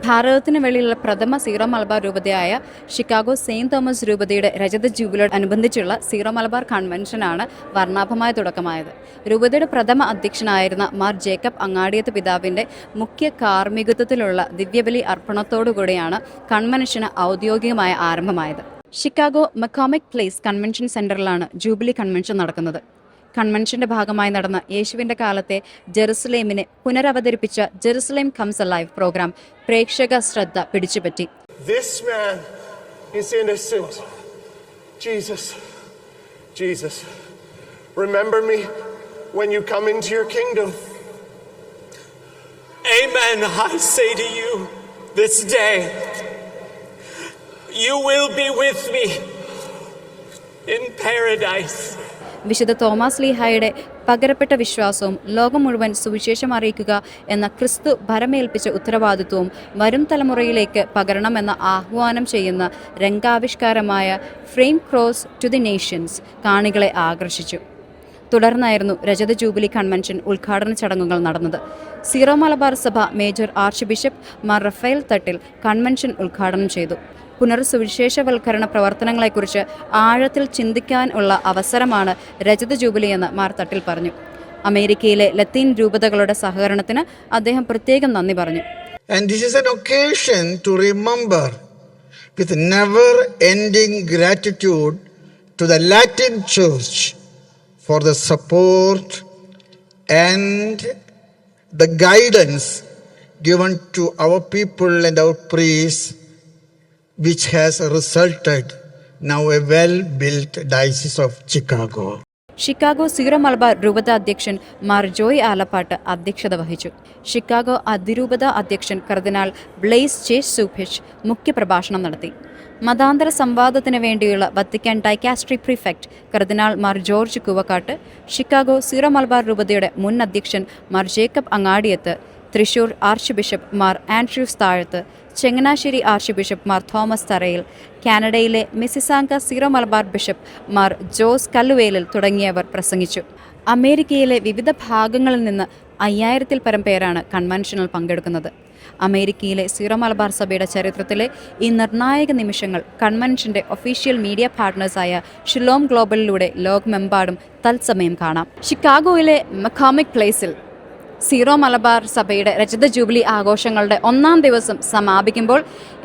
ഭാരതത്തിന് വെളിയിലുള്ള പ്രഥമ സീറോ മലബാർ രൂപതയായ ഷിക്കാഗോ സെയിന്റ് തോമസ് രൂപതയുടെ രജത ജൂബിലിയോടനുബന്ധിച്ചുള്ള സീറോ മലബാർ കൺവെൻഷനാണ് വർണ്ണാഭമായ തുടക്കമായത്. രൂപതയുടെ പ്രഥമ അധ്യക്ഷനായിരുന്ന മാർ ജേക്കബ് അങ്ങാടിയത്ത് പിതാവിൻ്റെ മുഖ്യ കാർമ്മികത്വത്തിലുള്ള ദിവ്യബലി അർപ്പണത്തോടുകൂടിയാണ് കൺവെൻഷന് ഔദ്യോഗികമായ ആരംഭമായത്. ഷിക്കാഗോ മക്കോമിക് പ്ലേസ് കൺവെൻഷൻ സെന്ററിലാണ് ജൂബിലി കൺവെൻഷൻ നടക്കുന്നത്. കൺവെൻഷന്റെ ഭാഗമായി നടന്ന യേശുവിന്റെ കാലത്തെ ജെറുസലേമിനെ പുനരവതരിപ്പിച്ച ജെറുസലേം കംസ് അലൈവ് പ്രോഗ്രാം പ്രേക്ഷക ശ്രദ്ധ പിടിച്ചുപറ്റി. This man is innocent. Jesus, remember me when you come into your kingdom. Amen, I say to you, this day you will be with me in paradise. വിശുദ്ധ Thomas ലീഹായുടെ പകരപ്പെട്ട വിശ്വാസവും ലോകം മുഴുവൻ സുവിശേഷം അറിയിക്കുക എന്ന ക്രിസ്തു ഭരമേൽപ്പിച്ച ഉത്തരവാദിത്വവും വരും തലമുറയിലേക്ക് പകരണമെന്ന ആഹ്വാനം ചെയ്യുന്ന രംഗാവിഷ്കാരമായ frame cross to the nations കാണികളെ ആകർഷിച്ചു. തുടർന്നായിരുന്നു രജത ജൂബിലി കൺവെൻഷൻ ഉദ്ഘാടന ചടങ്ങുകൾ നടന്നത്. സീറോ മലബാർ സഭ major archbishop Mar Raphael Thattil convention ഉദ്ഘാടനം ചെയ്തു. പുനർസുവിശേഷവൽക്കരണ പ്രവർത്തനങ്ങളെക്കുറിച്ച് ആഴത്തിൽ ചിന്തിക്കാൻ ഉള്ള അവസരമാണ് രജത ജൂബിലി എന്ന് മാർ തട്ടിൽ പറഞ്ഞു. അമേരിക്കയിലെ ലത്തീൻ രൂപതകളുടെ സഹകരണത്തിന് അദ്ദേഹം പ്രത്യേകം നന്ദി പറഞ്ഞു. And this is an occasion to remember with never-ending gratitude to the Latin Church for the support and the guidance given to our people and our priests, which has resulted now a well-built Diocese of Chicago. Chicago Syro Malabar രൂപത അധ്യക്ഷൻ മാർ ജോയ് ആലപ്പാട്ട് അധ്യക്ഷത വഹിച്ചു. Chicago അതിരൂപത അധ്യക്ഷൻ കർദിനാൾ Blaise J സൂഭിച്ച് മുഖ്യപ്രഭാഷണം നടത്തി. മതാന്തര സംവാദത്തിന് വേണ്ടിയുള്ള Vatican dicastery prefect cardinal Mar George Koovakad, Chicago Syro Malabar രൂപതയുടെ മുൻ അധ്യക്ഷൻ Mar Jacob Angadiath, Thrissur archbishop Mar Andrews Thazhath, Changanassery archbishop Mar Thomas Tharayil, കാനഡയിലെ Mississauga Syro Malabar bishop Mar Jose Kalluvelil തുടങ്ങിയവർ പ്രസംഗിച്ചു. അമേരിക്കയിലെ വിവിധ ഭാഗങ്ങളിൽ നിന്ന് 5000-ൽ പരം പേരാണ് കൺവെൻഷനിൽ പങ്കെടുക്കുന്നത്. അമേരിക്കയിലെ സീറോ മലബാർ സഭയുടെ ചരിത്രത്തിലെ ഈ നിർണായക നിമിഷങ്ങൾ കൺവെൻഷന്റെ ഒഫീഷ്യൽ മീഡിയ പാർട്ട്നേഴ്സായ ഷിലോം ഗ്ലോബലിലൂടെ ലോകമെമ്പാടും തത്സമയം കാണാം. ഷിക്കാഗോയിലെ മക്കോമിക് പ്ലേസിൽ സീറോ മലബാർ സഭയുടെ രജത ജൂബിലി ആഘോഷങ്ങളുടെ 1-ാം ദിവസം സമാപിക്കുമ്പോൾ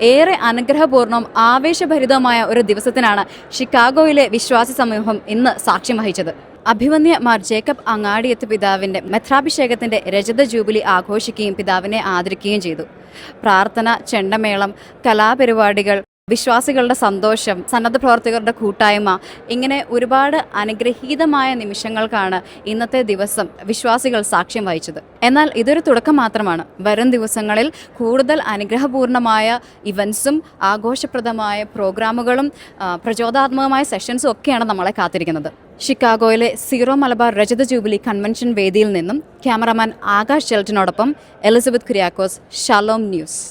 ഏറെ അനുഗ്രഹപൂർണവും ആവേശഭരിതവുമായ ഒരു ദിവസത്തിനാണ് ഷിക്കാഗോയിലെ വിശ്വാസി സമൂഹം ഇന്ന് സാക്ഷ്യം വഹിച്ചത്. അഭിവന്യ മാർ ജേക്കബ് അങ്ങാടിയത്ത് പിതാവിൻ്റെ മെത്രാഭിഷേകത്തിൻ്റെ രജത ജൂബിലി ആഘോഷിക്കുകയും പിതാവിനെ ആദരിക്കുകയും ചെയ്തു. പ്രാർത്ഥന, ചെണ്ടമേളം, കലാപരിപാടികൾ, വിശ്വാസികളുടെ സന്തോഷം, സന്നദ്ധ പ്രവർത്തകരുടെ കൂട്ടായ്മ, ഇങ്ങനെ ഒരുപാട് അനുഗ്രഹീതമായ നിമിഷങ്ങൾക്കാണ് ഇന്നത്തെ ദിവസം വിശ്വാസികൾ സാക്ഷ്യം വഹിച്ചത്. എന്നാൽ ഇതൊരു തുടക്കം മാത്രമാണ്. വരും ദിവസങ്ങളിൽ കൂടുതൽ അനുഗ്രഹപൂർണമായ ഇവൻസും ആഘോഷപ്രദമായ പ്രോഗ്രാമുകളും പ്രചോദനാത്മകമായ സെഷൻസും ഒക്കെയാണ് നമ്മളെ കാത്തിരിക്കുന്നത്. ഷിക്കാഗോയിലെ സീറോ മലബാർ രജത ജൂബിലി കൺവെൻഷൻ വേദിയിൽ നിന്നും ക്യാമറാമാൻ ആകാശ് ചെൽറ്റിനോടൊപ്പം എലിസബത്ത് കുര്യാക്കോസ്, ഷാലോം ന്യൂസ്.